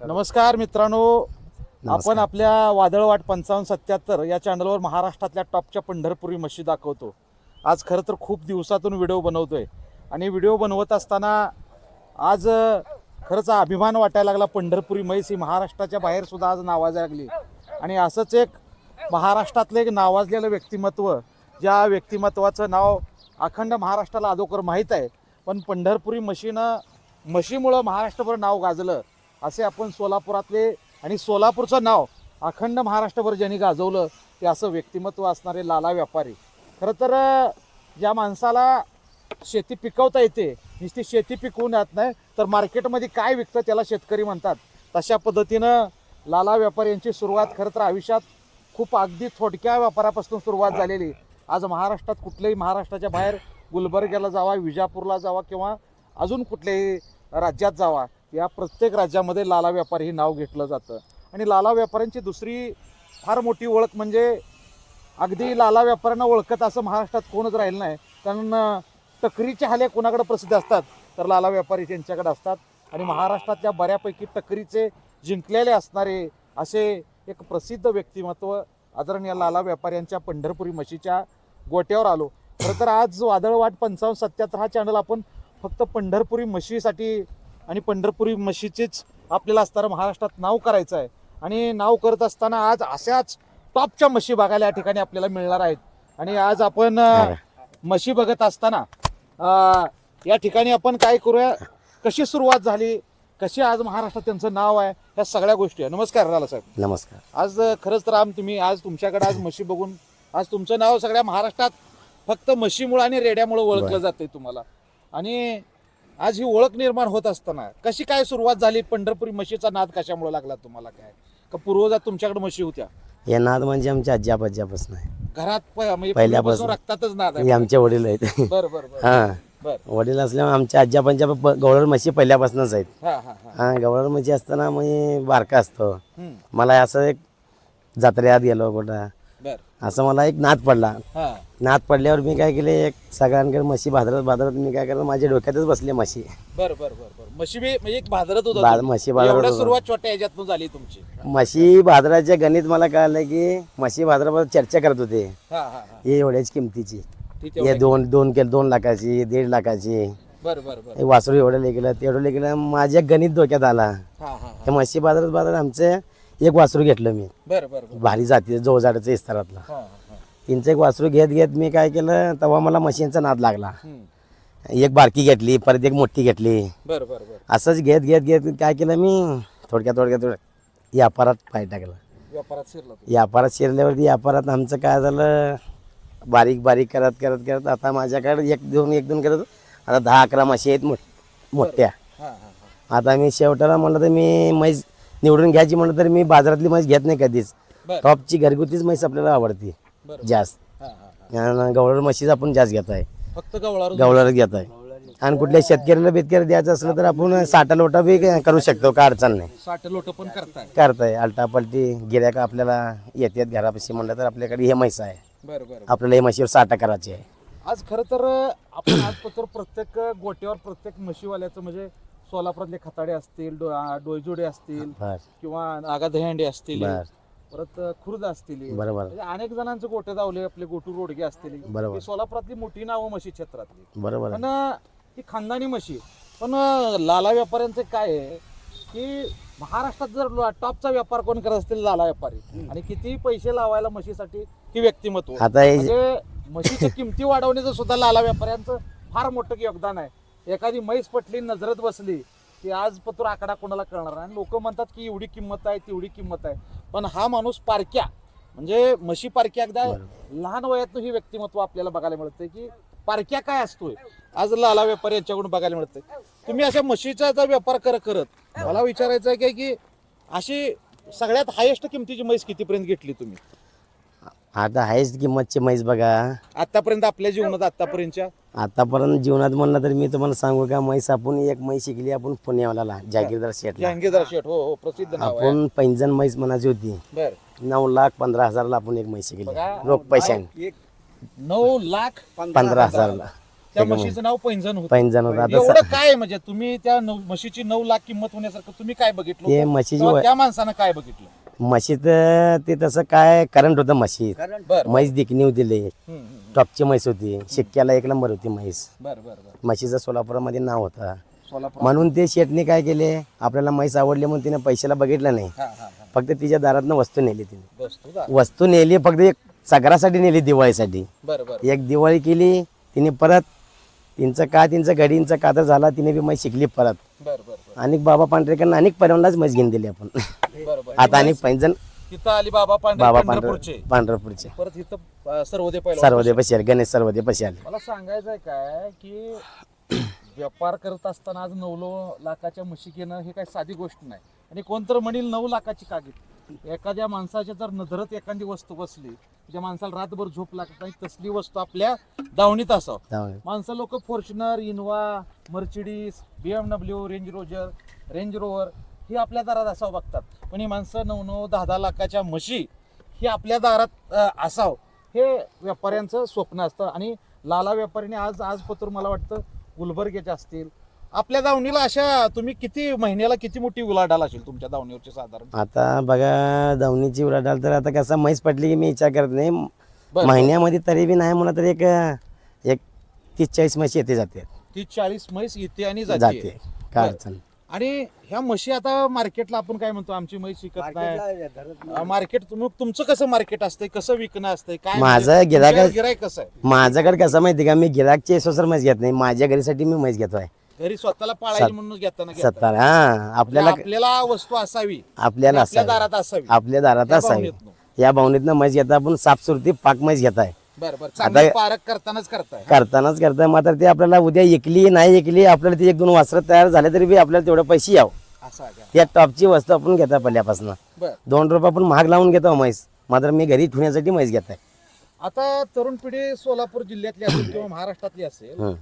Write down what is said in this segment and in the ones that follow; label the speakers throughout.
Speaker 1: नमस्कार मित्रांनो, आपण आपल्या वादळवाट 5577 या चॅनलवर महाराष्ट्रातल्या टॉपच्या पंढरपुरी म्हशी दाखवतो. आज खरं तर खूप दिवसातून व्हिडिओ बनवतोय आणि व्हिडिओ बनवत असताना आज खरंच अभिमान वाटायला लागला. पंढरपुरी म्हैस ही महाराष्ट्राच्या बाहेर सुद्धा आज नावाजायला लागली आणि असंच एक महाराष्ट्रातलं एक नावाजलेलं व्यक्तिमत्व, ज्या व्यक्तिमत्वाचं नाव अखंड महाराष्ट्राला अगोदर माहीत आहे, पण पंढरपुरी म्हशीमुळं महाराष्ट्रभर नाव गाजलं असे आपण सोलापुरातले आणि सोलापूरचं नाव अखंड महाराष्ट्रभर ज्यांनी गाजवलं ते असं व्यक्तिमत्व असणारे लाला व्यापारी. खरं तर ज्या माणसाला शेती पिकवता येते, नुसती शेती पिकवून येत नाही तर मार्केटमध्ये काय विकतं त्याला शेतकरी म्हणतात, तशा पद्धतीनं लाला व्यापारी यांची सुरुवात खरं तर आयुष्यात खूप अगदी थोडक्या व्यापारापासून सुरुवात झालेली. आज महाराष्ट्रात कुठल्याही महाराष्ट्राच्या बाहेर गुलबर्ग्याला जावा, विजापूरला जावा किंवा अजून कुठल्याही राज्यात जावा, या प्रत्येक राज्यामध्ये लाला व्यापारी हे नाव घेतलं जातं. आणि लाला व्यापाऱ्यांची दुसरी फार मोठी ओळख म्हणजे अगदी लाला व्यापाऱ्यांना ओळखत असं महाराष्ट्रात कोणच राहिलं नाही. कारण टकरीचे हाले कोणाकडे प्रसिद्ध असतात तर लाला व्यापारी त्यांच्याकडे असतात. आणि महाराष्ट्रातल्या बऱ्यापैकी टकरीचे जिंकलेले असणारे असे एक प्रसिद्ध व्यक्तिमत्व आदरणीय लाला व्यापारी यांच्या पंढरपुरी म्हशीच्या गोट्यावर आलो. खरं तर आज वादळवाट 5577 हा चॅनल आपण फक्त पंढरपुरी म्हशीसाठी आणि पंढरपुरी म्हशीचेच आपल्याला असताना महाराष्ट्रात नाव करायचं आहे. आणि नाव करत असताना आज अशाच टॉपच्या म्हशी बघायला या ठिकाणी आपल्याला मिळणार आहेत. आणि आज आपण म्हशी बघत असताना या ठिकाणी आपण काय करूया, कशी सुरुवात झाली, कशी आज महाराष्ट्रात त्यांचं नाव आहे, ह्या सगळ्या गोष्टी आहे. नमस्कार लाला साहेब.
Speaker 2: नमस्कार.
Speaker 1: आज खरंच तर तुम्ही आज तुमच्याकडे आज म्हशी बघून आज तुमचं नाव सगळ्या महाराष्ट्रात फक्त म्हशीमुळे आणि रेड्यामुळे ओळखलं जाते तुम्हाला. आणि आज ही ओळख निर्माण होत असताना कशी काय सुरुवात झाली, पंढरपुरी म्हशीचा नाद कशामुळे लागला तुम्हाला, काय का पूर्वजात तुमच्याकडे म्हशी होत्या?
Speaker 2: हे नाद म्हणजे आमच्या आजी-आजोबापासून आहे.
Speaker 1: घरात म्हणजे
Speaker 2: पहिल्यापासून
Speaker 1: रक्तातच नाद
Speaker 2: हे
Speaker 1: आहे.
Speaker 2: आमचे वडील आहेत.
Speaker 1: बरं बरं बरं.
Speaker 2: हा
Speaker 1: बरं.
Speaker 2: वडील असल्यामुळे आमच्या आजी-आजोबांच्या गवळण म्हशी पहिल्यापासूनच आहेत.
Speaker 1: हा हा हा.
Speaker 2: हा गवळण म्हशी असताना मी बारका असतो,
Speaker 1: हम्म.
Speaker 2: मला असं एक जत्रेत गेलो कुठं
Speaker 1: बरं.
Speaker 2: असं मला एक नाद पडला.
Speaker 1: हा.
Speaker 2: नाद पडल्यावर मी काय केले, एक सगळ्यांकडे म्हशी भादरत मी काय केलं, माझ्या डोक्यातच बसले म्हशी.
Speaker 1: बरं बरं बरं बरं. म्हशी म्हणजे एक भादरत होता.
Speaker 2: म्हशी भादरत
Speaker 1: एवढ्या
Speaker 2: होता.
Speaker 1: सुरुवात छोट्या ह्याच्यातून झाली तुमची.
Speaker 2: म्हशी भादराच्या गणित मला कळलं की म्हशी भादराबद्दल चर्चा करत होते.
Speaker 1: हा हा हा.
Speaker 2: हे एवढ्याच किमतीची,
Speaker 1: ठीक
Speaker 2: हे
Speaker 1: आहे.
Speaker 2: 2 लाखाची, 1.5 लाखाची,
Speaker 1: बरं बरं बरं.
Speaker 2: हे वासरू एवढं लेगलं तेवढं लेगलं. माझ्या गणित डोक्यात आला.
Speaker 1: हा हा हा.
Speaker 2: त्या म्हशी बाजारात आमचं एक वासरू घेतलं मी,
Speaker 1: बरं बरं बरं.
Speaker 2: भारी जाती जोजाडचं इस्तारातला.
Speaker 1: हा हा.
Speaker 2: तीनचं एक वासरू घेत मी काय केलं, तेव्हा मला म्हशींचा नाद लागला.
Speaker 1: हम्म.
Speaker 2: एक बारकी घेतली, परत एक मोठी घेतली.
Speaker 1: बरं बरं बरं.
Speaker 2: असंच घेत काय केलं मी, थोडक्यात व्यापारात पाय टाकला.
Speaker 1: व्यापारात शिरला तू.
Speaker 2: व्यापारात शिरल्यावरती व्यापारात आमचं काय झालं, बारीक करत आता माझ्याकडे एक दोन करत आता 10-11 म्हशी आहेत मोठ्या.
Speaker 1: हा हा हा.
Speaker 2: आता मी शेवटाला म्हणलं तर मी म्हैस निवडून घ्यायची म्हणलं तर मी बाजारातली म्हैस घेत नाही कधीच.
Speaker 1: बरं.
Speaker 2: टॉपची घरगुतीच म्हैस आपल्याला आवडती
Speaker 1: बरं.
Speaker 2: जास्त.
Speaker 1: हा हा हा.
Speaker 2: आणि गवळण म्हशीच आपण जास्त घेत आहे,
Speaker 1: फक्त गवळावर.
Speaker 2: गवळणच घेत आहे. आणि कुठल्या शेतकऱ्याला बेतकरी द्यायचं असलं तर आपण 60 लोटा बी करू शकतो, काय अडचण नाही.
Speaker 1: 60 लोट पण करताय.
Speaker 2: करताय आलटापलटी गिऱ्हाईक आपल्याला येतात घरापाशी म्हणलं तर आपल्याकडे हे म्हैस आहे,
Speaker 1: बरं बरं.
Speaker 2: आपल्याला हे म्हशीवर 60 करायची आहे.
Speaker 1: आज खरं तर आपण आज तर प्रत्येक गोट्यावर प्रत्येक म्हशीवाल्याचं म्हणजे सोलापुरातले खताडे असतील, डोईजोडे असतील
Speaker 2: बर
Speaker 1: किंवा नागादह्यांडे असतील,
Speaker 2: बर
Speaker 1: परत खुर्द असतील,
Speaker 2: बरोबर
Speaker 1: म्हणजे अनेक जणांचे गोटे धावले, आपले गोटू रोडगे असतील.
Speaker 2: बरोबर.
Speaker 1: ही सोलापुरातली मोठी नावं म्हशी क्षेत्रातली.
Speaker 2: बरोबर
Speaker 1: पण ही खानदानी म्हशी. पण लाला व्यापाऱ्यांचं काय आहे की महाराष्ट्रात जर टॉपचा व्यापार कोण करत असतील लाला व्यापारी, आणि किती पैसे लावायला म्हशीसाठी ही व्यक्तिमत्व.
Speaker 2: आता हे
Speaker 1: म्हणजे म्हशीच्या किमती वाढवण्याचं सुद्धा लाला व्यापाऱ्यांचं फार मोठं योगदान आहे. एखादी म्हैस पटली, नजरत बसली की आज पत्र आकडा कोणाला कळणार नाही. आणि लोक म्हणतात की एवढी किंमत आहे, तेवढी किंमत आहे. पण हा माणूस पारक्या म्हणजे म्हशी पारक्या एकदा लहान वयातून ही व्यक्तिमत्व आपल्याला बघायला मिळते की पारक्या काय असतोय आज लाला व्यापारी यांच्याकडून बघायला मिळते. तुम्ही अशा म्हशीचा व्यापार करत मला विचारायचं आहे की अशी सगळ्यात हायेस्ट किमतीची म्हैस कितीपर्यंत घेतली तुम्ही
Speaker 2: आता हायस्ट किंमतची म्हैस बघा
Speaker 1: आतापर्यंत आपल्या जीवनात?
Speaker 2: आतापर्यंत जीवनात म्हणलं तर मी तुम्हाला सांगू का, म्हैस आपण एक म्हैस शिकली आपण पुण्यावाला जागीरदार शेठ.
Speaker 1: जहांगीरदार शेठ, हो हो, प्रसिद्ध नाव आहे.
Speaker 2: आपण पैंजण म्हैस म्हणायची होती.
Speaker 1: बर.
Speaker 2: 9,15,000ला आपण एक म्हैस शिकली
Speaker 1: बघा,
Speaker 2: रोख पैशाने.
Speaker 1: 9,15,000
Speaker 2: 15,000ला
Speaker 1: त्या म्हशीचं नाव पैंजण होतं.
Speaker 2: पैंजण होतं. आता
Speaker 1: एवढं काय म्हणजे तुम्ही त्या म्हशीची 9 लाख किंमत होण्यासारखं तुम्ही काय बघितलं
Speaker 2: ते
Speaker 1: होतं?
Speaker 2: म्हशीची
Speaker 1: तेव्हा त्या माणसानं काय बघितलं?
Speaker 2: म्हशीत ते तसं काय करंट होतं म्हशीत.
Speaker 1: बर
Speaker 2: म्हैस दिखणी होती लई, टॉपची म्हैस होती, शिक्क्याला 1 नंबर होती म्हैस.
Speaker 1: बर बर बर.
Speaker 2: म्हशीचं सोलापुरामध्ये नाव होतं.
Speaker 1: सोलापूर.
Speaker 2: म्हणून ते शेटने काय केले, आपल्याला म्हैस आवडली म्हणून तिने पैशाला बघितलं नाही,
Speaker 1: हा हा हा.
Speaker 2: फक्त तिच्या दारातनं वस्तू नेली तिने.
Speaker 1: बसतो का?
Speaker 2: वस्तू नेली फक्त एक सगरासाठी नेली, दिवाळीसाठी.
Speaker 1: बर बर
Speaker 2: एक दिवाळी केली तिने, परत तिचं घडींचा कातर झाला, तिने बी म्हैस शिकली परत.
Speaker 1: बर बर बर
Speaker 2: अनेक बाबा पांढरेकरांना अनेक परिवारालाच म्हैस घेऊन दिली आपण.
Speaker 1: बर बर.
Speaker 2: आता अनेक पैंजण
Speaker 1: तिथं आली बाबा
Speaker 2: बाबा
Speaker 1: पंढरपूरचे.
Speaker 2: पांढरपूरचे
Speaker 1: परत इथं सर्वोदय पहिला
Speaker 2: सर्वदे पशी आले, गणेश सर्वदे पशी आले.
Speaker 1: मला सांगायचंय काय की व्यापार करत असताना आज 9 लाखाच्या म्हशी घेणं हे काही साधी गोष्ट नाही. आणि कोणतर म्हणील 9 लाखाची का घेतली? एखाद्या माणसाच्या जर नजरेत एखादी वस्तू बसली, ज्या माणसाला रातभर झोप लागत नाही, तसली वस्तू आपल्या दावणीत असावं.
Speaker 2: त्यामुळे
Speaker 1: माणसं लोक Fortuner, Innova, Mercedes, BMW, Range Rover ही आपल्या दारात असावं बघतात. पण ही माणसं 9-9, 10-10 लाखाच्या म्हशी ही आपल्या दारात असावं हे व्यापाऱ्यांचं स्वप्न असतं. आणि लाला व्यापारीने आज पत्र मला वाटतं गुलबर्ग्याचे असतील आपल्या दावणीला अशा तुम्ही किती महिन्याला किती मोठी उलाढाल असेल तुमच्या दावणीवरची साधारण?
Speaker 2: आता बघा दावणीची उलाढाल तर आता कसं म्हैस पटली की मी विचार करत नाही.
Speaker 1: बरं.
Speaker 2: महिन्यामध्ये तरी बी नाही म्हणलं तर एक 30-40 म्हशी येते जाते
Speaker 1: 30-40 म्हैस येते आणि
Speaker 2: जाते,
Speaker 1: जाते.
Speaker 2: काय
Speaker 1: बरं.
Speaker 2: अडचण.
Speaker 1: आणि ह्या म्हशी आता मार्केटला आपण काय म्हणतो आमची म्हैस विकत नाही. मार्केट तुमचं कसं मार्केट असतंय, कसं विकणं असतंय, काय
Speaker 2: माझं गिऱ्हाईक-
Speaker 1: गिरायक कसं आहे?
Speaker 2: माझ्याकडे कसं माहिती का, मी गिराकची सोसर म्हैस घेत नाही, माझ्या घरीसाठी मी म्हैस घेतोय.
Speaker 1: घरी स्वतःला पाळायची म्हणून घेताना
Speaker 2: 70 हा आपल्याला
Speaker 1: वस्तू असावी,
Speaker 2: आपल्याला
Speaker 1: आपल्या
Speaker 2: असावी,
Speaker 1: दारात असावी.
Speaker 2: आपल्या दारात
Speaker 1: त्या
Speaker 2: असावी.
Speaker 1: भावनेतनं.
Speaker 2: या भावनेतनं म्हैस घेता आपण, साफसुरती पाक म्हैस घेताय
Speaker 1: बरं बरं. चांगली पारख करतानाच करताय.
Speaker 2: करताय मात्र ते आपल्याला उद्या एकली नाही एकली, आपल्याला ते 1-2 वासरं तयार झाले तरी बी आपल्याला तेवढे पैसे यावं.
Speaker 1: असं आहे का?
Speaker 2: त्या टॉपची वस्तू आपण घेता पहिल्यापासून.
Speaker 1: बरं.
Speaker 2: 2 रुपये आपण महाग लावून घेतो म्हैस, मात्र मी घरी ठेवण्यासाठी म्हैस घेताय.
Speaker 1: आता तरुण पिढी सोलापूर जिल्ह्यातली असेल किंवा महाराष्ट्रातली असेल,
Speaker 2: हं.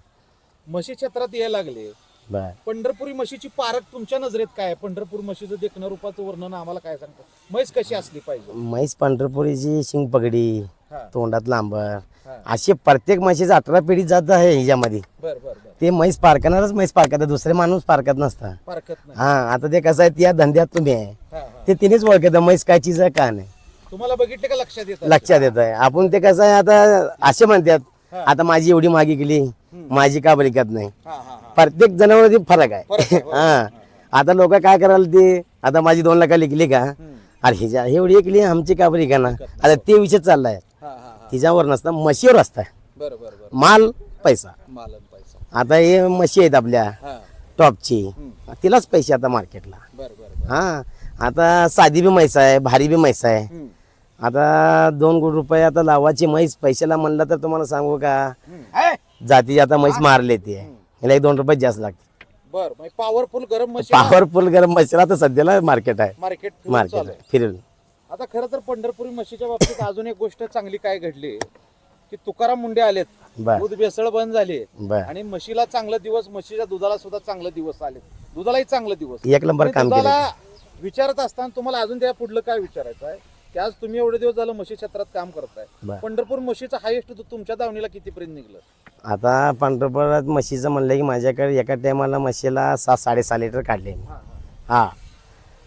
Speaker 1: म्हशी क्षेत्रात यायला लागले.
Speaker 2: बर
Speaker 1: पंढरपुरी म्हशीची पारख तुमच्या नजरेत काय आहे? पंढरपूर म्हशीचं देखणं रूपाचं वर्णन आम्हाला काय सांगतं? म्हैस कशी असली पाहिजे?
Speaker 2: म्हैस पंढरपुरीची शिंग पगडी,
Speaker 1: हा.
Speaker 2: तोंडात लांबर,
Speaker 1: हा.
Speaker 2: असे प्रत्येक म्हशीचं 18 पिढी जात आहे ह्याच्यामध्ये.
Speaker 1: बर बर बर.
Speaker 2: ते म्हैस पारकणारच म्हैस पारकत, दुसरे माणूस पारकत नसता.
Speaker 1: पारखत नाही.
Speaker 2: हा आता ते कसं आहे, त्या धंद्यात तुम्ही आहे
Speaker 1: हा, हा.
Speaker 2: ते तिनेच ओळखत म्हैस काय चीज आहे का नाही,
Speaker 1: तुम्हाला बघितलं का लक्षात येतं?
Speaker 2: लक्षात येत आहे. आपण ते कसं आहे, आता असे म्हणतात
Speaker 1: हा.
Speaker 2: आता माझी एवढी मागी गेली, माझी का बलिकत नाही.
Speaker 1: हा हा हा.
Speaker 2: प्रत्येक जनावरांची फरक आहे.
Speaker 1: फरक आहे, बरोबर.
Speaker 2: हा आता लोक काय करायला, ते आता माझी 2 लाख लिखली का, अरे हिच्या एवढी एकली आमची का बरी का ना, आता ते विषय चाललाय.
Speaker 1: हा हा हा.
Speaker 2: तिच्यावर नसतं, म्हशीवर असतं
Speaker 1: बर बर बर.
Speaker 2: माल पैसा.
Speaker 1: मालन पैसा.
Speaker 2: आता हे म्हशी आहेत आपल्या
Speaker 1: हा.
Speaker 2: टॉपची, तिलाच पैसे आता मार्केटला.
Speaker 1: बर बर बर.
Speaker 2: हा आता साधी बी म्हैस आहे, भारी बी म्हैस आहे.
Speaker 1: हम्म.
Speaker 2: आता 2 कोटी रुपये आता लावायची म्हैस पैशाला म्हणलं तर तुम्हाला सांगू का,
Speaker 1: हम्म.
Speaker 2: जातीची आता म्हैस मारली ती याला 1-2 रुपये जास्त लागते.
Speaker 1: बर मग पॉवरफुल गरम म्हशी
Speaker 2: पॉवरफुल गरम म्हशीला तर सध्याला मार्केट आहे,
Speaker 1: मार्केट
Speaker 2: मार्केट फिरून.
Speaker 1: आता खरं तर पंढरपुरी म्हशीच्या बाबतीत अजून एक गोष्ट चांगली काय घडली की तुकाराम मुंडे आलेत,
Speaker 2: बर
Speaker 1: दूध भेसळ बंद झाली
Speaker 2: बर
Speaker 1: आणि म्हशीला चांगलं दिवस, म्हशीच्या दुधाला सुद्धा चांगलं दिवस आले, दुधालाही चांगलं दिवस.
Speaker 2: 1 नंबर
Speaker 1: आणि
Speaker 2: काम केलं.
Speaker 1: दुधाला विचारत असताना तुम्हाला अजून त्या पुढलं काय विचारायचं आहे की आज तुम्ही एवढे दिवस झालं म्हशी क्षेत्रात काम करताय,
Speaker 2: बर.
Speaker 1: पंढरपूर म्हशीचं हायेस्ट दूध तुमच्या दावणीला कितीपर्यंत निघलं?
Speaker 2: आता पंढरपुरात म्हशीचं म्हणलं की माझ्याकडे एका टायमाला म्हशीला 6-6.5 लिटर काढले मी. हा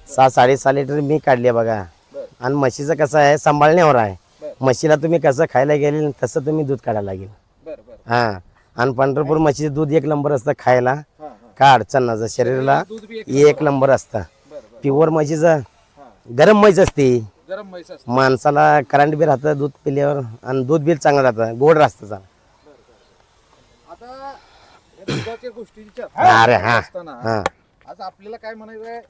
Speaker 2: 6-6.5 लिटर मी काढले बघा.
Speaker 1: बर.
Speaker 2: आणि म्हशीचं कसं आहे, सांभाळण्यावर आहे.
Speaker 1: बर.
Speaker 2: म्हशीला तुम्ही कसं खायला गेले तसं तुम्ही दूध काढायला लागेल.
Speaker 1: बर बर.
Speaker 2: हा आणि पंढरपूर म्हशीचं दूध 1 नंबर असतं खायला,
Speaker 1: हा हा.
Speaker 2: काय अडचण नसतं, शरीराला
Speaker 1: दूध बी
Speaker 2: 1 नंबर असतं.
Speaker 1: बर बर.
Speaker 2: प्युअर म्हशीचं
Speaker 1: हा.
Speaker 2: गरम म्हैस असते,
Speaker 1: गरम म्हैस असते.
Speaker 2: माणसाला करंट बी राहतं दूध पिल्यावर, आणि दूध बी चांगलं राहतं, गोड राहतं.
Speaker 1: आता या दुधाच्या गोष्टींच्या
Speaker 2: अरे हा
Speaker 1: असताना
Speaker 2: हा
Speaker 1: आज आपल्याला काय म्हणायचं आहे,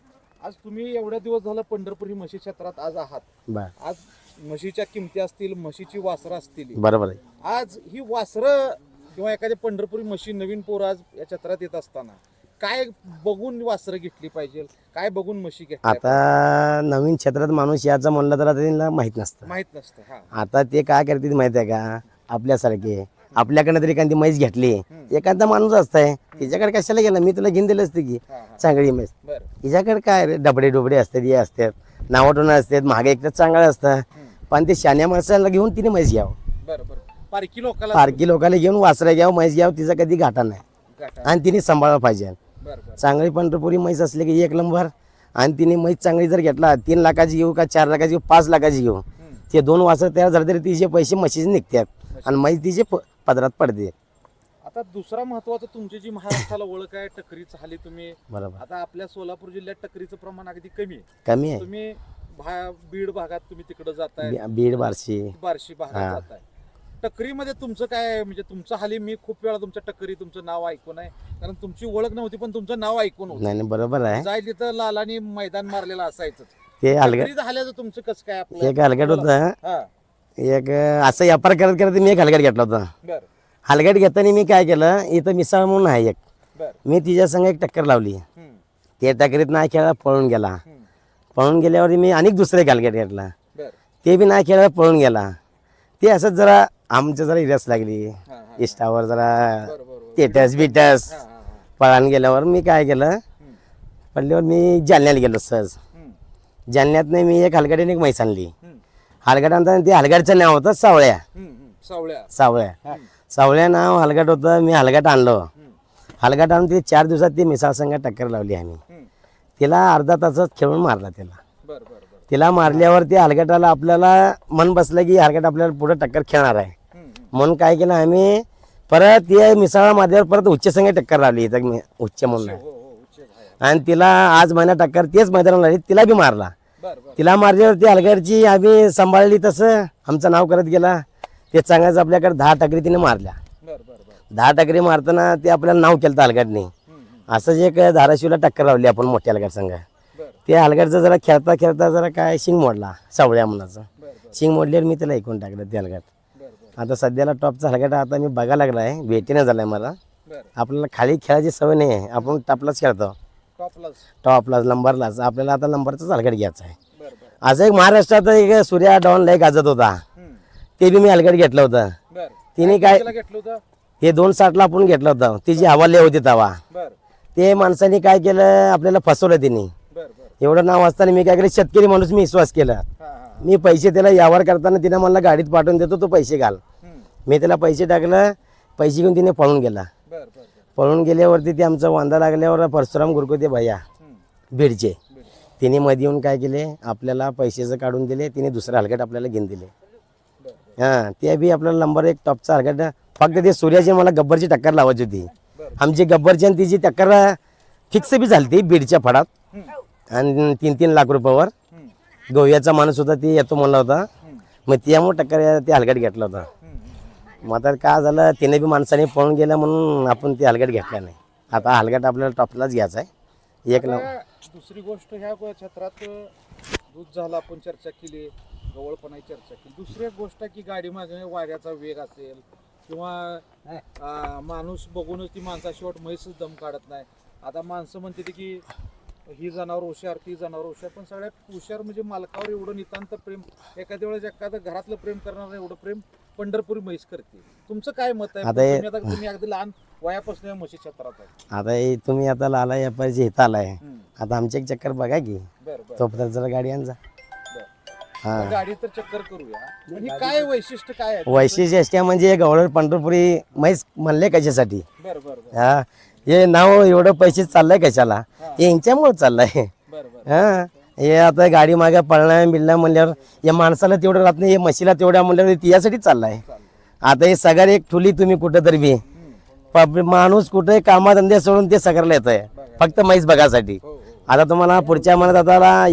Speaker 1: आज तुम्ही एवढ्या दिवस झालं पंढरपुरी म्हशी क्षेत्रात आज आहात,
Speaker 2: बर
Speaker 1: आज म्हशीच्या किमती असतील, म्हशीची वासरं असतील,
Speaker 2: बरोबर आहे.
Speaker 1: आज ही वासरं किंवा एखादी पंढरपुरी म्हशी नवीन पोरं आज या क्षेत्रात येत असताना काय बघून वासरं घेतली पाहिजे, काय बघून म्हशी घेतल्या
Speaker 2: आता नवीन क्षेत्रात माणूस याचं म्हणलं तर आता त्यांना माहित नसतं.
Speaker 1: माहित नसतं? हा
Speaker 2: आता ते काय करतात माहिती आहे का, आपल्यासारखे आपल्याकडनं तरी एखादी म्हैस घेतली, एखादा माणूस असताय तिच्याकडे कशाला गेला, मी तुला घेऊन दिलं असते की
Speaker 1: हा हा.
Speaker 2: चांगली म्हैस.
Speaker 1: बरं.
Speaker 2: तिच्याकडे काय रे, डबडे असतात, हे असतात, नावटोनं असतात, महागे एक तर चांगलं असतं, पण ते शान्या माणसाला घेऊन तिने म्हैस घ्यावं.
Speaker 1: बरं बरं. पारखी लोकाला
Speaker 2: पारखी लोकांना घेऊन वासरा घ्यावं म्हैस घ्यावं तिचा कधी घाटा नाही
Speaker 1: गाठा.
Speaker 2: आणि तिने सांभाळलं पाहिजे.
Speaker 1: बर बर
Speaker 2: चांगली पंढरपुरी म्हैस असली की 1 नंबर. आणि तिने म्हैस चांगली जर घेतला 3 लाखाची घेऊ का 4 लाखाची घेऊ 5 लाखाची घेऊ ते 2 वासर तयार झाले तरी तिचे पैसे म्हशीचे निघतात आणि म्हैस तिचे पदरात पडते.
Speaker 1: आता दुसरा महत्वाचा तुमची जी महाराष्ट्राला ओळख आहे टकरीचं हाली तुम्ही
Speaker 2: बरोबर
Speaker 1: आता आपल्या सोलापूर जिल्ह्यात टकरीचं प्रमाण अगदी कमी आहे.
Speaker 2: कमी आहे.
Speaker 1: तुम्ही बीड भागात तुम्ही तिकडे जाताय
Speaker 2: बीड बार्शी
Speaker 1: बार्शी भागात जाताय. टकरीमध्ये तुमचं काय आहे? म्हणजे तुमचं हाली मी खूप वेळा तुमच्या टकरी तुमचं नाव ऐकून आहे कारण तुमची ओळख नव्हती पण तुमचं नाव ऐकून होतं.
Speaker 2: नाही नाही बरोबर आहे.
Speaker 1: जाय तिथं लालानी मैदान मारलेलं असायचं.
Speaker 2: ते हलगट
Speaker 1: टकरीचं हाल्याचं तुमचं कसं काय आपलं
Speaker 2: एक हलगट होतं.
Speaker 1: हा
Speaker 2: एक असं व्यापार करत करत मी एक हलगट घेतला होता.
Speaker 1: बर
Speaker 2: हलगट घेताना मी काय केलं इथं मिसळ म्हणून आहे एक
Speaker 1: बर
Speaker 2: मी तिच्या संग एक टक्कर लावली. ते टक्करीत नाही खेळला पळून गेला. पळून गेल्यावर मी अनेक दुसरे हलगट घेतला
Speaker 1: बर
Speaker 2: ते बी नाही खेळला पळून गेला. ते असंच जरा आमच्या जरा इरस लागली
Speaker 1: हा हा
Speaker 2: इष्टावर जरा
Speaker 1: बर बर
Speaker 2: टेटस बिटस
Speaker 1: हा हा
Speaker 2: पळान गेल्यावर मी काय केलं पडल्यावर मी जालन्याला गेलो सहज. जालन्यात नाही मी एक हलगडीने एक म्हैस आणली. हलगड आणताना ते हलगडचं नाव होतं सावळ्या.
Speaker 1: सावळ्या
Speaker 2: सावळ्या सावळ्या नाव हलगट होतं. मी हलगट आणलो. हलगट आणून ते 4 दिवसात ती मिसाळ संघ टक्कर लावली आम्ही. तिला अर्धा तासात खेळून मारला तिला.
Speaker 1: बर बर बर
Speaker 2: तिला मारल्यावर ते हलगटाला आपल्याला मन बसलं की हलगट आपल्याला पुढे टक्कर खेळणार आहे म्हणून काय केलं आम्ही परत ते मिसाळा मारल्यावर परत उच्च संघ टक्कर लावली इथं उच्च म्हणून
Speaker 1: हो हो उच्च आहे.
Speaker 2: आणि तिला आज महिना टक्कर तेच मैदानाला लागली तिला बी मारला.
Speaker 1: बर बर
Speaker 2: तिला मारल्यावर ती हलगडची आम्ही सांभाळली तसं आमचं नाव करत गेला. ते चांगलंच आपल्याकडे 10 टकरी तिने मारल्या.
Speaker 1: बर बर बर
Speaker 2: 10 टकरी मारताना ते आपल्याला नाव केलं हलगडने. असंच एक धाराशिवला टक्कर लावली आपण मोठ्या हलगड संघ.
Speaker 1: बर
Speaker 2: ते हलगडचं जरा खेळता खेळता जरा काय शिंग मोडला सावळ्या मुलाचं.
Speaker 1: बर बर
Speaker 2: शिंग मोडल्यावर मी त्याला ऐकून टाकलं ते हलगड.
Speaker 1: बर बर
Speaker 2: आता सध्याला टॉपचा हलगड आता मी बघायला लागला आहे भेटीनं झालाय मला.
Speaker 1: बर
Speaker 2: आपल्याला खाली खेळायची सवय नाही आहे आपण टॉपलाच खेळतो
Speaker 1: टॉपलाच
Speaker 2: टॉपलाच नंबरलाच आपल्याला आता नंबरचाच हलगड घ्यायचा आहे.
Speaker 1: बर बर
Speaker 2: असं एक महाराष्ट्रात एक सूर्या डॉन लय गाजत होता ते बी मी हलगड घेतलं होतं.
Speaker 1: बर
Speaker 2: तिने काय
Speaker 1: त्याला घेतलं होतं
Speaker 2: हे 260ला आपण घेतलं होतं तिची हवा लय होती तवा.
Speaker 1: बर
Speaker 2: ते माणसाने काय केलं आपल्याला फसवलं तिने.
Speaker 1: बर बर
Speaker 2: एवढं नाव असताना मी काय केलं शेतकरी माणूस मी विश्वास केला.
Speaker 1: हा हा
Speaker 2: मी पैसे त्याला यावर करताना तिने मला गाडीत पाठवून देतो तो पैसे घाल. मी त्याला पैसे टाकलं पैसे घेऊन तिने पळून गेला.
Speaker 1: बर बर बर
Speaker 2: पळून गेल्यावरती ते आमचा वांदा लागल्यावर परशुराम गुरकुते भैया बीडचे तिने मध्ये येऊन काय केले आपल्याला पैशाचं काढून दिले. तिने दुसरं हलगट आपल्याला घेऊन दिले. हां ते बी आपल्याला नंबर 1 टॉपचा हलगट फक्त ते सूर्याची मला गब्बरची टक्कर लावायची होती. आमची गब्बरची आणि तिची टक्कर फिक्स बी झाली ती बीडच्या फडात आणि 3-3 लाख रुपयावर. गोव्याचा माणूस होता ते येतो म्हणला होता मग त्यामुळे टक्कर ते हलगट घेतला होता. मग आता काय झालं तिने बी माणसाने पळून गेला म्हणून आपण ते हलगट घेतला नाही. आता हलगट आपल्याला टॉपलाच घ्यायचा आहे. एक नंबर
Speaker 1: दुसरी गोष्ट ह्या क्षेत्रात दूध झालं आपण चर्चा केली गवळपणाची चर्चा केली. दुसरी एक गोष्ट की गाडी मागे वाऱ्याचा वेग असेल किंवा माणूस बघूनच ती माणसाशिवाय म्हैसच दम काढत नाही. आता माणसं म्हणते ती की ही जनावर हुशार ती जनावर हुशार पण सगळ्यात हुशार म्हणजे मालकावर एवढं नितांत प्रेम एखाद्या वेळेस एखादं घरातलं प्रेम करणार एवढं प्रेम पंढरपुरी म्हैस करते. तुमचं काय मत आहे? तुम्ही अगदी लहान वयापासून या म्हशी क्षेत्रात आहे.
Speaker 2: आता हे तुम्ही आता लाला व्यापारीचे हित आलाय आता आमची एक चक्कर बघा की
Speaker 1: बर बर
Speaker 2: तोपर्यंत जरा गाडी आणजा.
Speaker 1: बर गाडी तर चक्कर करूया. पण ही काय वैशिष्ट्य काय आहे?
Speaker 2: वैशिष्ट्य असते म्हणजे गवळ पंढरपुरी म्हैस म्हणले कशासाठी.
Speaker 1: बर बर बर
Speaker 2: हा हे नाव एवढं पैसे चाललंय कशाला हे यांच्यामुळे चाललंय.
Speaker 1: बर बर
Speaker 2: हा हे आता गाडी मागे पळणार बिलणार म्हणल्यावर या माणसाला तेवढं राहत नाही हे म्हशीला तेवढ्या म्हणल्यावर ती यासाठी चाललाय. आता हे सगळं एक ठुली तुम्ही कुठं तरी बी माणूस कुठे कामाधंदे सोडून ते सगळं येत आहे फक्त म्हैस बघासाठी. आता तुम्हाला पुढच्या महिन्यात आता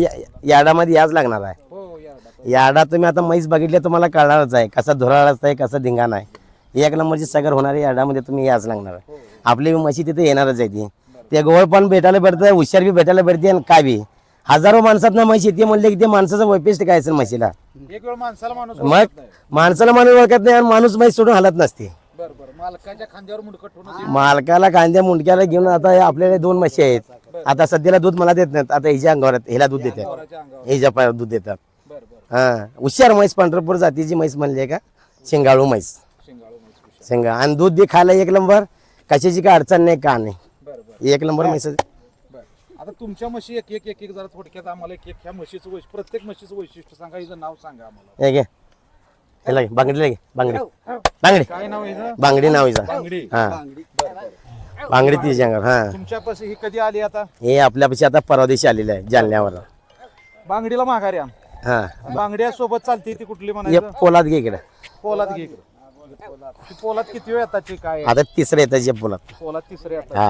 Speaker 2: यार्डामध्ये याच लागणार आहे.
Speaker 1: हो या
Speaker 2: यार्डात तुम्ही आता म्हैस बघितले तुम्हाला कळणारच आहे कसा धुराळ आहे कसा धिंगाणा आहे. 1 नंबरची सगर होणारी यार्डामध्ये तुम्ही याच लागणार आहे. आपली म्हशी तिथे येणारच आहे ती. ते गोळ पण भेटायला भेटतं हुशार बी भेटायला भेटते आणि काय बी हजारो माणसात ना म्हशी येते म्हणले की ते माणसाचं वैशिष्ट्य काय असेल म्हशीला.
Speaker 1: एक वेळ माणसाला माणूस
Speaker 2: मग माणसाला माणूस ओळखत नाही आणि माणूस म्हैस सोडून हलत नसते.
Speaker 1: बर बर मालकाच्या खांद्यावर मुंडकट होणं
Speaker 2: मालकाला कांद्या मुंडक्याला घेऊन आता आपल्याला 2 म्हशी आहेत. आता सध्याला दूध मला देत नाहीत आता हिच्या अंगावर हिला दूध देतात
Speaker 1: पोराच्या अंगावर.
Speaker 2: हिच्या पायावर दूध देतात.
Speaker 1: बर बर
Speaker 2: हा हुशार म्हैस पंढरपूर जातीची म्हैस म्हणली आहे का शेंगाळू म्हैस
Speaker 1: शिंगाळू म्हैस हुशार.
Speaker 2: शेंगा आणि दूध बी खायला 1 नंबर कशाची काय अडचण नाही का नाही
Speaker 1: बर बर
Speaker 2: 1 नंबर म्हैस.
Speaker 1: बर आता तुमच्या म्हशी एक एक एक एक जरा थोडक्यात आम्हाला एक एक ह्या म्हशीचं प्रत्येक म्हशीचं वैशिष्ट्य सांगा हिचं नाव सांगा आम्हाला.
Speaker 2: हे घे याला घे, बांगडीला घे, बांगडी बांगडी
Speaker 1: काय नाव आहे हिचं?
Speaker 2: बांगडी नाव हिचं.
Speaker 1: बांगडी.
Speaker 2: हा
Speaker 1: बरं, बरं.
Speaker 2: बांगडी तीच अंगावर. हा
Speaker 1: तुमच्यापाशी ही कधी आली आता?
Speaker 2: हे आपल्यापाशी आता परवा दिवशी आलेलं आहे जालन्यावर.
Speaker 1: बांगडीला माघारी आण.
Speaker 2: हा
Speaker 1: बांगड्या सोबत चालते ती कुठली
Speaker 2: हे
Speaker 1: म्हणायचं?
Speaker 2: पोलाद घे इकडे.
Speaker 1: पोलाद घे इकडे. ती पोलाद किती वेळ येताची काय?
Speaker 2: आता तिसरं येतं जे पोलाद.
Speaker 1: पोलाद तिसरे येतात.
Speaker 2: हा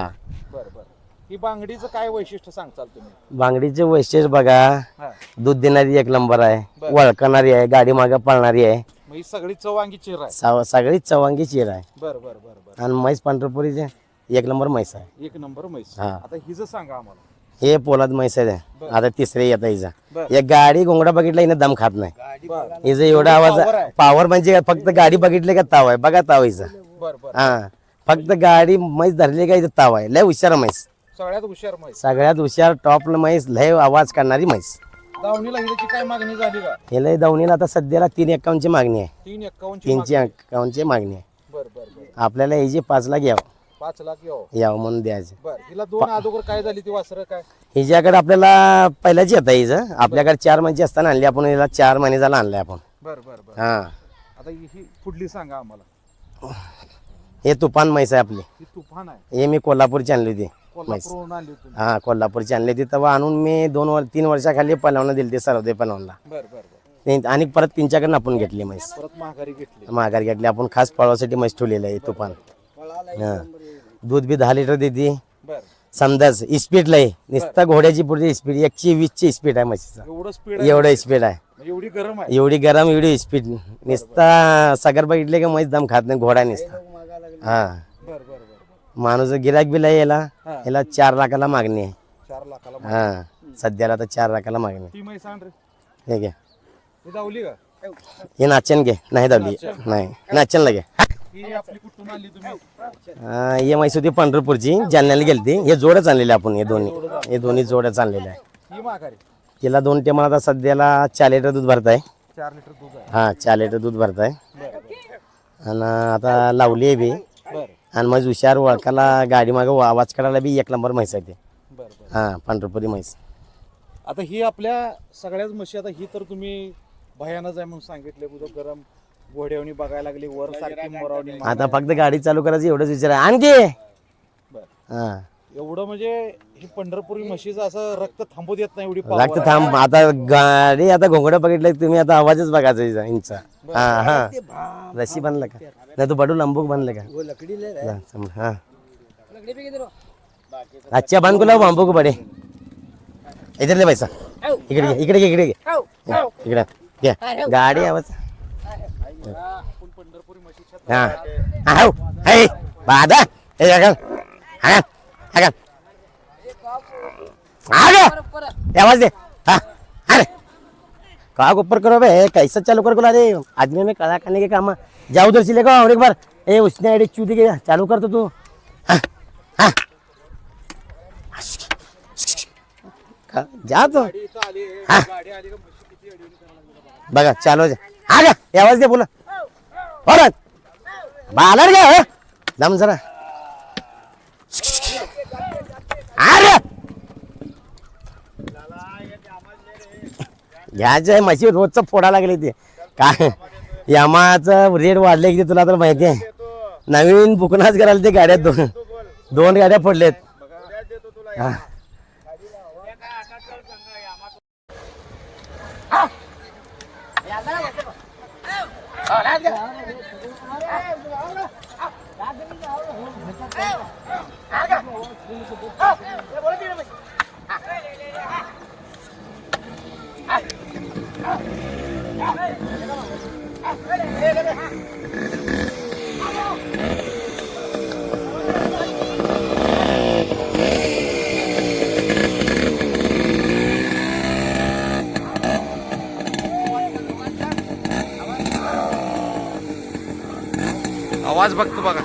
Speaker 1: बरं बरं. ही बांगडीचं काय वैशिष्ट्य सांगताल तुम्ही?
Speaker 2: बांगडीचे वैशिष्ट्य बघा,
Speaker 1: हा.
Speaker 2: दूध देणारी एक नंबर आहे,
Speaker 1: बरं.
Speaker 2: वळकणारी आहे, गाडी मागे पळणारी आहे,
Speaker 1: मग ही सगळी चवांगी चिर आहे.
Speaker 2: सगळीच चवांगी चीर आहे.
Speaker 1: बरं बरं बरं बरं.
Speaker 2: आणि म्हैस पंढरपुरीचे एक नंबर म्हैस आहे.
Speaker 1: एक नंबर म्हैस.
Speaker 2: हा.
Speaker 1: आता हिचं सांगा आम्हाला.
Speaker 2: हे पोलाद म्हैस आहे.
Speaker 1: बरं.
Speaker 2: आता तिसरे येतं हिचा.
Speaker 1: बरं.
Speaker 2: एक गाडी घोंगडा बघितला हिनं दम खात नाही.
Speaker 1: बरं
Speaker 2: हिचं एवढा आवाज
Speaker 1: power आहे.
Speaker 2: पॉवर म्हणजे फक्त गाडी बघितली का ताव आहे. बघा ताव हिचा.
Speaker 1: बरं बरं.
Speaker 2: हा फक्त गाडी म्हैस धरली का हिचं ताव आहे. लय हुशार म्हैस,
Speaker 1: सगळ्यात हुशार म्हैस.
Speaker 2: सगळ्यात हुशार टॉपला म्हैस, लय आवाज काढणारी म्हैस.
Speaker 1: दावणीला हिची काय मागणी झाली का?
Speaker 2: हे लय दावणीला आता सध्याला 351ची मागणी आहे.
Speaker 1: 351
Speaker 2: 351ची मागणी आहे.
Speaker 1: बरं बरं बरं.
Speaker 2: आपल्याला ह्याची 5 लाख
Speaker 1: 5 लाख येऊ.
Speaker 2: यावं म्हणून द्यायचं.
Speaker 1: बरं. हिला दोन अगोदर काय झाली ती वासरं काय?
Speaker 2: हिच्याकडे आपल्याला पहिल्याच येतं हिचं. आपल्याकडे 4 महिन्याची असताना आणली आपण, हिला 4 महिने झाला आणलाय आपण.
Speaker 1: बरं बरं बरं.
Speaker 2: हा
Speaker 1: आता ही पुढली सांगा आम्हाला.
Speaker 2: हे तुफान म्हैस आहे आपली.
Speaker 1: ही तुफान आहे.
Speaker 2: हे मी कोल्हापूरची आणली होती म्हैस.
Speaker 1: कोल्हापूरहून आणली होती.
Speaker 2: हा कोल्हापूरची आणली होती. तेव्हा आणून मी 3 वर्षाखाली पलवणं दिली ते सर्वदे पलवणला.
Speaker 1: बरं बरं बरं.
Speaker 2: आणि परत त्यांच्याकडनं आपण घेतली म्हैस.
Speaker 1: परत माघारी घेतली.
Speaker 2: माघार घेतली आपण, खास पळवासाठी म्हैस ठेवलेलं आहे तुफान. हा दूध बी 10 लिटर देते.
Speaker 1: बरं.
Speaker 2: समजाच इस्पीडला आहे, नुसता घोड्याची पुढे स्पीड 120ची स्पीड आहे म्हशीचा.
Speaker 1: एवढं स्पीड आहे.
Speaker 2: एवढं स्पीड आहे,
Speaker 1: एवढी गरम आहे.
Speaker 2: एवढी गरम एवढी स्पीड. नुसता सगर बघितले का म्हैस दम खात नाही, घोडा नुसता. हा
Speaker 1: बरं बरं बरं बरं.
Speaker 2: माणूस गिराक बिला याला
Speaker 1: हा.
Speaker 2: याला 4 लाखाला मागणी आहे.
Speaker 1: 4 लाखाला.
Speaker 2: हा सध्याला आता 4 लाखाला मागणी आहे.
Speaker 1: ती म्हैस आण रे.
Speaker 2: हे घे,
Speaker 1: ही दावली का?
Speaker 2: हे नाचन घे. नाही दावली नाही, नाचनला घे.
Speaker 1: ही आपली कुठून आणली तुम्ही?
Speaker 2: हे म्हैस होती पंढरपूरची, जालन्याला गेलती. हे जोडच आणलेले आपण, हे दोन्ही जोडच आणलेले आहे.
Speaker 1: ही माघारी.
Speaker 2: तिला 2 टेमाला आता सध्याला 4 लिटर दूध भरताय.
Speaker 1: 4 लिटर दूध आहे.
Speaker 2: हा 4 लिटर दूध भरताय.
Speaker 1: बरं बरं
Speaker 2: आणि आता लावली आहे बी.
Speaker 1: बरं
Speaker 2: आणि मग हुशार वळखाला गाडी मागं आवाज काढायला बी एक नंबर म्हैस आहे ते.
Speaker 1: बरं बरं.
Speaker 2: हा पंढरपुरी म्हैस.
Speaker 1: आता ही आपल्या सगळ्याच म्हशी, आता ही तर तुम्ही भयानच आहे म्हणून सांगितले. उद्या गरम घोड्यावणी बघायला लागली, वर सारखी मोरावणी.
Speaker 2: आता फक्त गाडी चालू करायची एवढंच विचार आहे. आणखी
Speaker 1: बरं.
Speaker 2: हा
Speaker 1: एवढं म्हणजे ही पंढरपुरी म्हशीचं असं रक्त थांबू देत नाही, एवढी power
Speaker 2: लागतं
Speaker 1: आहे.
Speaker 2: थांब. आता गाडी आता घोंगडं बघितलं तुम्ही, आता आवाजच बघायचा हिचा, इंचा. हा हा रशी बांधलं का नाही, तू बडू लंबूक बांधलं का? हा अच्छा बांध को लाव बांबू को बडे. इधर ले पैसा, इकडे घे, इकडे घे, इकडे घे, इकडे घे. गाडी आवाज.
Speaker 1: आपण पंढरपुरी म्हशीच्या
Speaker 2: हा हाव हे बादा हे अगल हा अगल आगे आवाज दे. हाँ अरे का ऊपर करो बे, कैसा चालू कर बोला रे. आदमी में कड़ा खाने के काम. जाओ उधर से लेको और एक बार. ए उसने आईडी चूती के चालू कर तो तू. हाँ हाँ जा तो.
Speaker 1: इथं आली. गाडी आली का म्हशी किती अडवणी करायला लागली बघा.
Speaker 2: बघा चालू आगे आवाज दे बोला. और बालर गया दम जरा. अरे घ्यायचं आहे म्हशी, रोजचं फोडा लागले ते काय. यामाचं रेट वाढले की तुला तर माहिती आहे. नवीन बुकनाच करायला ते गाड्यात 2 गाड्या फोडलेत. हा.
Speaker 1: आवाज बघतो बघा.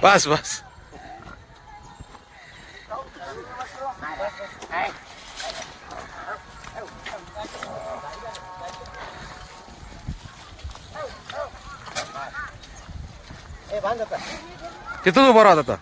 Speaker 1: बस बस. तिथंच उभं राहत आता.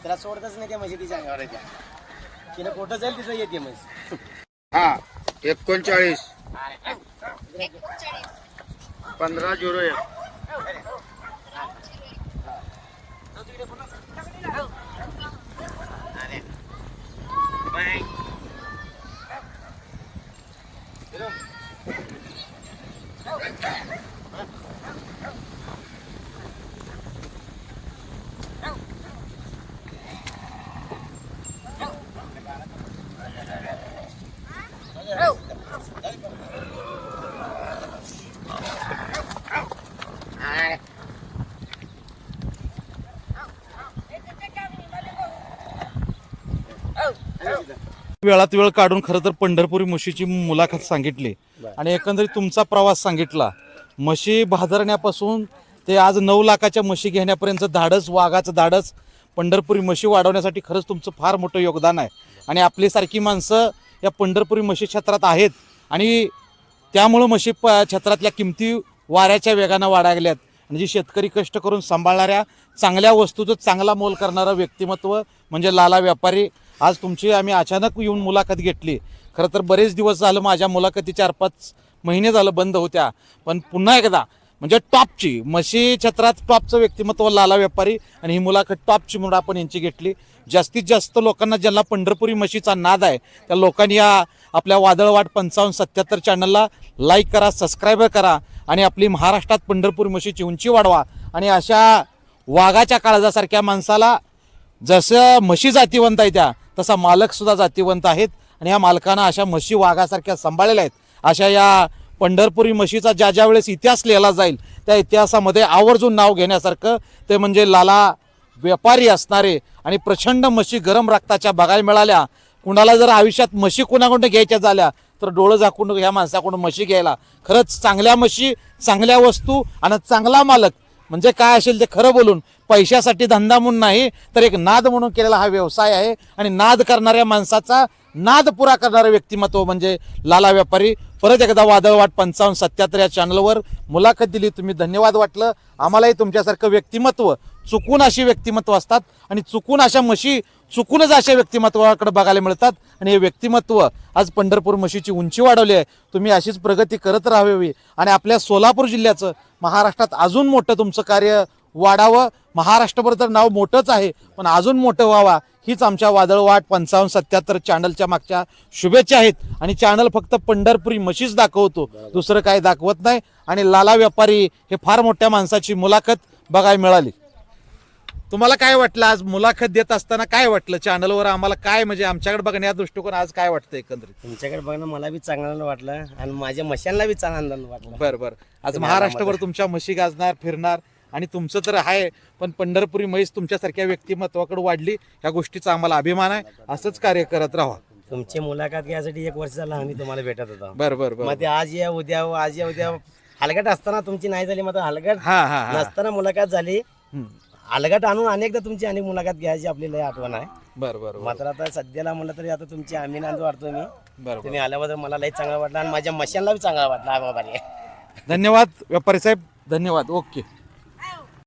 Speaker 2: त्याला सोडतच नाही त्या म्हशीच्या अंगावर तिला कुठं जाईल तिथं येते म्हैस.
Speaker 3: हा 39 1501.
Speaker 1: वेळात वेळ काढून खरं तर पंढरपुरी म्हशीची मुलाखत सांगितली आणि एकंदरीत तुमचा प्रवास सांगितला. म्हशी भादरण्यापासून ते आज 9 लाखाच्या म्हशी घेण्यापर्यंत धाडस, वाघाचं धाडस, पंढरपुरी म्हशी वाढवण्यासाठी खरंच तुमचं फार मोठं योगदान आहे. आणि आपलीसारखी माणसं या पंढरपुरी म्हशी क्षेत्रात आहेत आणि त्यामुळं म्हशी क्षेत्रातल्या किमती वाऱ्याच्या वेगानं वाढायला लागल्यात. आणि जी शेतकरी कष्ट करून सांभाळणाऱ्या चांगल्या वस्तूचं चांगला मोल करणारं व्यक्तिमत्व म्हणजे लाला व्यापारी. आज तुमची आम्ही अचानक येऊन मुलाखत घेतली. खरं तर बरेच दिवस झालं माझ्या मुलाखती 4-5 महिने झालं बंद होत्या, पण पुन्हा एकदा म्हणजे टॉपची म्हशी क्षेत्रात टॉपचं व्यक्तिमत्व लाला व्यापारी आणि ही मुलाखत टॉपची म्हणून आपण यांची घेतली. जास्तीत जास्त लोकांना ज्यांना पंढरपुरी म्हशीचा नाद आहे त्या लोकांनी या आपल्या वादळवाट 5577 चॅनलला लाईक करा, सबस्क्राईब करा आणि आपली महाराष्ट्रात पंढरपुरी म्हशीची उंची वाढवा. आणि अशा वाघाच्या काळजासारख्या माणसाला जसं म्हशी जातीवंत आहे त्या तसा मालक सुद्धा जातीवंत आहेत आणि ह्या मालकांना अशा म्हशी वाघासारख्या सांभाळलेल्या आहेत. अशा या पंढरपुरी म्हशीचा ज्या वेळेस इतिहास लिहिला जाईल त्या इतिहासामध्ये आवर्जून नाव घेण्यासारखं ते म्हणजे लाला व्यापारी असणारे. आणि प्रचंड म्हशी गरम रक्ताच्या बघायला मिळाल्या. कुणाला जर आयुष्यात म्हशी कुणाकडून घ्यायच्या झाल्या तर डोळं झाकून ह्या माणसाकडून म्हशी घ्यायला. खरंच चांगल्या म्हशी, चांगल्या वस्तू आणि चांगला मालक म्हणजे काय असेल ते खरं बोलून पैशासाठी धंदा म्हणून नाही तर एक नाद म्हणून केलेला हा व्यवसाय आहे. आणि नाद करणाऱ्या माणसाचा नाद पुरा करणारं व्यक्तिमत्व म्हणजे लाला व्यापारी. परत एकदा वादळवाट 5577 या चॅनलवर मुलाखत दिली, तुम्ही धन्यवाद वाटलं. आम्हालाही तुमच्यासारखं व्यक्तिमत्व, चुकून अशी व्यक्तिमत्व असतात आणि चुकून अशा म्हशी चुकूनच अशा व्यक्तिमत्वाकडे बघायला मिळतात. आणि हे व्यक्तिमत्व आज पंढरपूर म्हशीची उंची वाढवली आहे. तुम्ही अशीच प्रगती करत राहावी आणि आपल्या सोलापूर जिल्ह्याचं महाराष्ट्रात अजून मोठं तुमचं कार्य वाढावं. महाराष्ट्रभर तर नाव मोठंच आहे पण अजून मोठं व्हावा हीच आमच्या वादळवाट 5577 चॅनलच्या मागच्या शुभेच्छा आहेत. आणि चॅनल फक्त पंढरपुरी म्हशीच दाखवतो, दुसरं काही दाखवत नाही. आणि लाला व्यापारी हे फार मोठ्या माणसाची मुलाखत बघायला मिळाली. तुम्हाला काय वाटलं आज मुलाखत देत असताना? काय वाटलं चॅनलवर आम्हाला? काय म्हणजे आमच्याकडे बघण्या दृष्टिकोन आज काय वाटतं एकंदरीत?
Speaker 2: तुमच्याकडे बघणं मला बी चांगलं वाटलं आणि माझ्या म्हशांना बी आनंद वाटला.
Speaker 1: बरं आज महाराष्ट्रभर तुमच्या म्हशी गाजणार, फिरणार आणि तुमचं तर आहे पण पंढरपुरी म्हैस तुमच्यासारख्या व्यक्तिमत्वाकडे वाढली या गोष्टीचा आम्हाला अभिमान आहे. असंच कार्य करत राहा.
Speaker 2: तुमची मुलाखत घ्यायसाठी 1 वर्ष झालं आम्ही तुम्हाला भेटत होतो.
Speaker 1: बरं
Speaker 2: मग ते आज या उद्या हलगट असताना तुमची नाही झाली, मग हलगट
Speaker 1: हा
Speaker 2: नसताना मुलाखत झाली. हलगट आणून अनेकदा तुमची आणि मुलाखत घ्यायची आपली लय आठवण आहे.
Speaker 1: बरं
Speaker 2: मात्र आता सध्याला म्हणलं तरी आता तुमची आम्ही नांद वाटतो मी.
Speaker 1: बरं
Speaker 2: तुम्ही आल्याबद्दल मला लय चांगलं वाटलं आणि माझ्या मशांना बी चांगला वाटला. बाबा
Speaker 1: धन्यवाद व्यापारी साहेब, धन्यवाद. ओके.